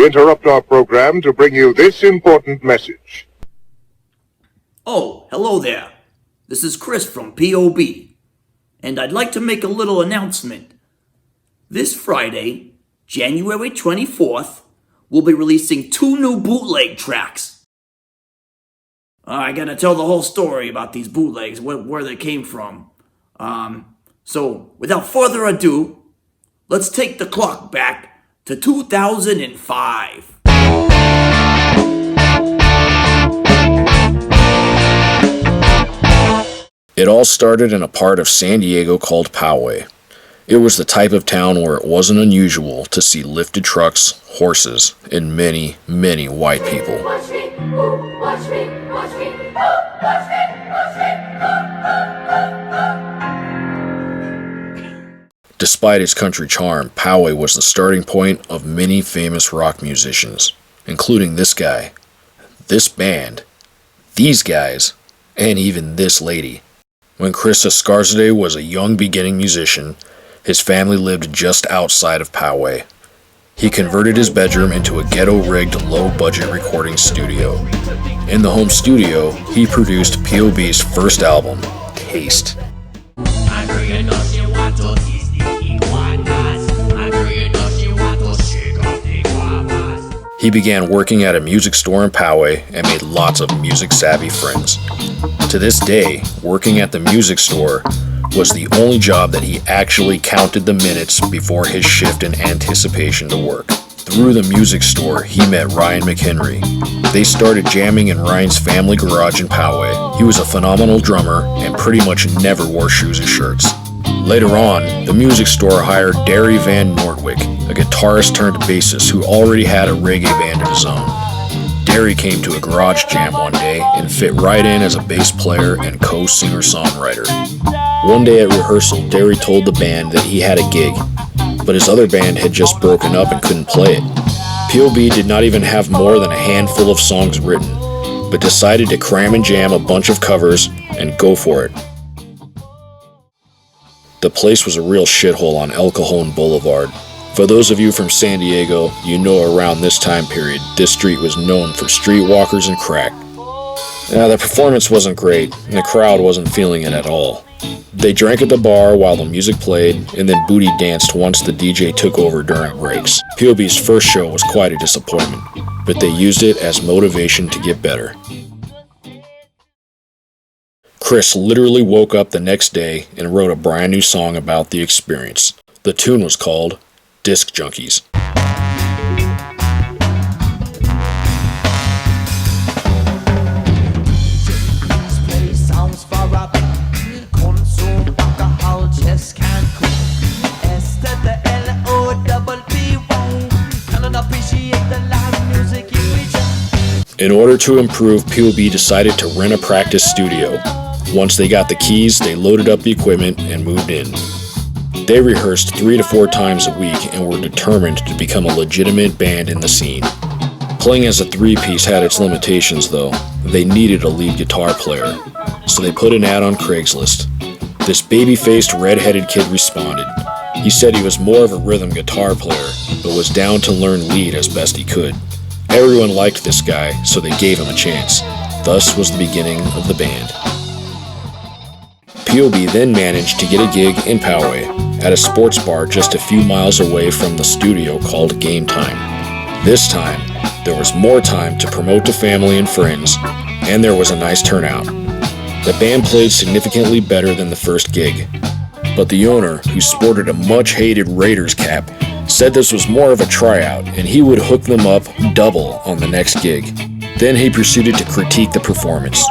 interrupt our program to bring you this important message. Oh, hello there. This is Chris from POB, and I'd like to make a little announcement. This Friday, January 24th, we'll be releasing 2 new bootleg tracks. I gotta tell the whole story about these bootlegs, where they came from. So, without further ado, let's take the clock back to 2005. It all started in a part of San Diego called Poway. It was the type of town where it wasn't unusual to see lifted trucks, horses, and many, many white people. Watch me, ooh, watch me, watch me, ooh, watch me, watch me, Despite its country charm, Poway was the starting point of many famous rock musicians, including this guy, this band, these guys, and even this lady. When Chris Escarzade was a young beginning musician, his family lived just outside of Poway. He converted his bedroom into a ghetto-rigged, low-budget recording studio. In the home studio, he produced POB's first album, Taste. He began working at a music store in Poway and made lots of music-savvy friends. To this day, working at the music store was the only job that he actually counted the minutes before his shift in anticipation to work. Through the music store, he met Ryan McHenry. They started jamming in Ryan's family garage in Poway. He was a phenomenal drummer and pretty much never wore shoes or shirts. Later on, the music store hired Derry Van Nortwick, a guitarist turned bassist who already had a reggae band of his own. Derry came to a garage jam one day and fit right in as a bass player and co-singer-songwriter. One day at rehearsal, Derry told the band that he had a gig, but his other band had just broken up and couldn't play it. POB did not even have more than a handful of songs written, but decided to cram and jam a bunch of covers and go for it. The place was a real shithole on El Cajon Boulevard. For those of you from San Diego, you know around this time period, this street was known for streetwalkers and crack. Now, the performance wasn't great, and the crowd wasn't feeling it at all. They drank at the bar while the music played, and then booty danced once the DJ took over during breaks. POB's first show was quite a disappointment, but they used it as motivation to get better. Chris literally woke up the next day and wrote a brand new song about the experience. The tune was called Disc Junkies. In order to improve, POB decided to rent a practice studio. Once they got the keys, they loaded up the equipment and moved in. They rehearsed 3 to 4 times a week and were determined to become a legitimate band in the scene. Playing as a 3-piece had its limitations though. They needed a lead guitar player, so they put an ad on Craigslist. This baby-faced, red-headed kid responded. He said he was more of a rhythm guitar player, but was down to learn lead as best he could. Everyone liked this guy, so they gave him a chance. Thus was the beginning of the band. POB then managed to get a gig in Poway at a sports bar just a few miles away from the studio called Game Time. This time, there was more time to promote to family and friends, and there was a nice turnout. The band played significantly better than the first gig, but the owner, who sported a much-hated Raiders cap, said this was more of a tryout and he would hook them up double on the next gig. Then he proceeded to critique the performance.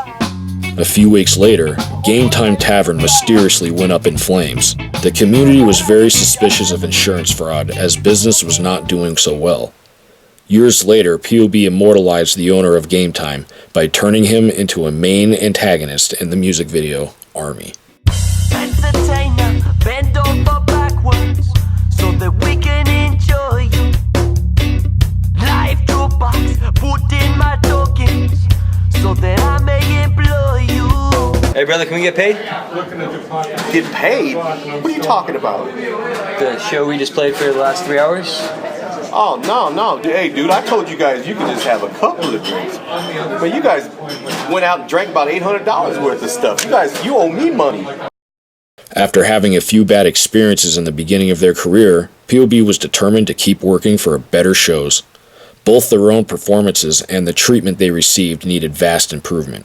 A few weeks later, Game Time Tavern mysteriously went up in flames. The community was very suspicious of insurance fraud as business was not doing so well. Years later, POB immortalized the owner of Game Time by turning him into a main antagonist in the music video, Army. Entertainer, bend over backwards so that we can enjoy you. Live jukebox, put in my tokens so that I may employ you. Hey brother, can we get paid? Get paid? What are you talking about? The show we just played for the last 3 hours? Oh, no. Hey, dude, I told you guys you could just have a couple of drinks. But you guys went out and drank about $800 worth of stuff. You owe me money. After having a few bad experiences in the beginning of their career, POB was determined to keep working for better shows. Both their own performances and the treatment they received needed vast improvement.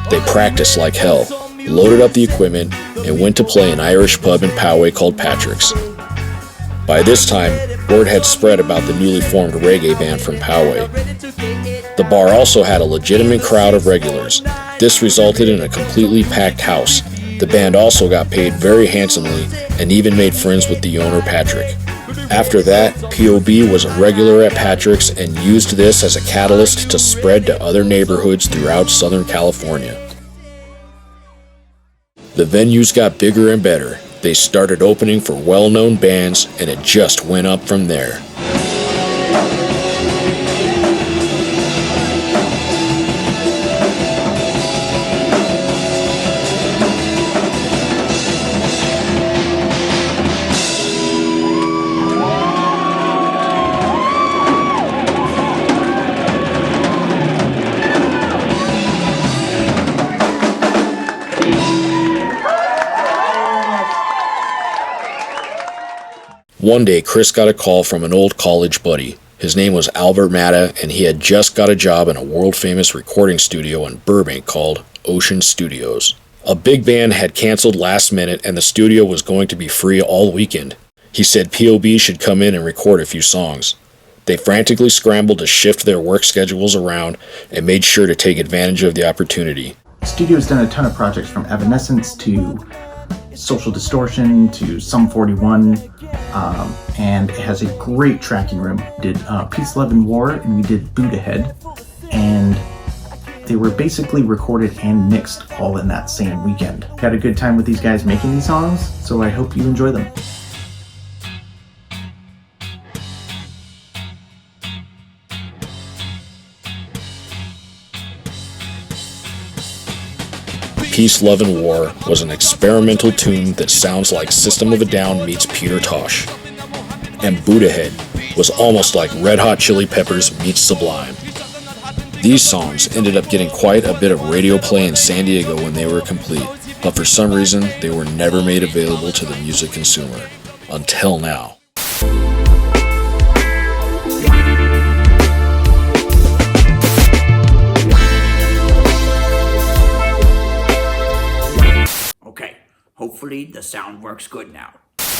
They practiced like hell, loaded up the equipment, and went to play an Irish pub in Poway called Patrick's. By this time, word had spread about the newly formed reggae band from Poway. The bar also had a legitimate crowd of regulars. This resulted in a completely packed house. The band also got paid very handsomely and even made friends with the owner, Patrick. After that, POB was a regular at Patrick's and used this as a catalyst to spread to other neighborhoods throughout Southern California. The venues got bigger and better. They started opening for well-known bands, and it just went up from there. One day, Chris got a call from an old college buddy. His name was Albert Matta, and he had just got a job in a world-famous recording studio in Burbank called Ocean Studios. A big band had canceled last minute, and the studio was going to be free all weekend. He said POB should come in and record a few songs. They frantically scrambled to shift their work schedules around and made sure to take advantage of the opportunity. The studio's done a ton of projects, from Evanescence to Social Distortion to Sum 41, and it has a great tracking room. We did Peace, Love, and War, and we did Boot Ahead, and they were basically recorded and mixed all in that same weekend. Had a good time with these guys making these songs, so I hope you enjoy them. Peace, Love, and War was an experimental tune that sounds like System of a Down meets Peter Tosh. And Boot Ahead was almost like Red Hot Chili Peppers meets Sublime. These songs ended up getting quite a bit of radio play in San Diego when they were complete, but for some reason they were never made available to the music consumer. Until now. Okay, hopefully the sound works good now.